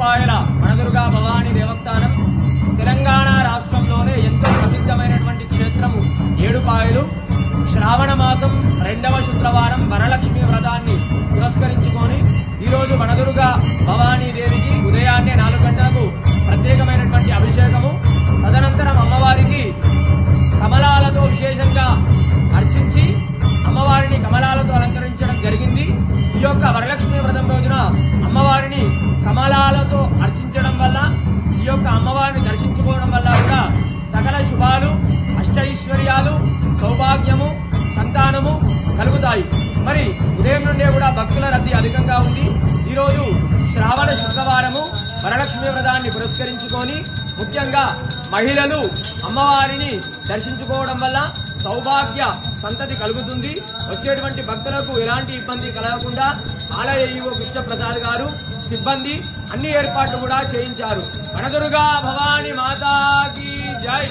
ఏడుపాయల వనదుర్గా భవానీ దేవస్థానం తెలంగాణ రాష్ట్రంలోనే ఎంతో ప్రసిద్ధమైనటువంటి క్షేత్రము ఏడుపాయలు. శ్రావణ మాసం 2వ శుక్రవారం వరలక్ష్మి వ్రతాన్ని పురస్కరించుకొని ఈరోజు వనదుర్గా భవానీ దేవికి ఉదయాన్నే 4 గంటలకు ప్రత్యేకమైనటువంటి అభిషేకము, తదనంతరం అమ్మవారికి కమలాలతో విశేషంగా అర్చించి అమ్మవారిని కమలాలతో అలంకరించడం జరిగింది. ఈ యొక్క వరలక్ష్మి వ్రతం రోజున అమ్మవారిని కమలాలతో అర్చించడం వల్ల, ఈ యొక్క అమ్మవారిని దర్శించుకోవడం వల్ల కూడా సకల శుభాలు, అష్టైశ్వర్యాలు, సౌభాగ్యము, సంతానము కలుగుతాయి. మరి ఉదయం నుండే కూడా భక్తుల రద్దీ అధికంగా ఉంది. ఈరోజు శ్రావణ శుక్రవారము వరలక్ష్మి వ్రతాన్ని పురస్కరించుకొని ముఖ్యంగా మహిళలు అమ్మవారిని దర్శించుకోవడం వల్ల సౌభాగ్య సంతతి కలుగుతుంది. వచ్చేటువంటి భక్తులకు ఎలాంటి ఇబ్బంది కలగకుండా ఆలయ ఈవో కృష్ణప్రసాద్ గారు, సిబ్బంది అన్ని ఏర్పాట్లు కూడా చేయించారు. వనదుర్గా భవానీ మాతాకి జై.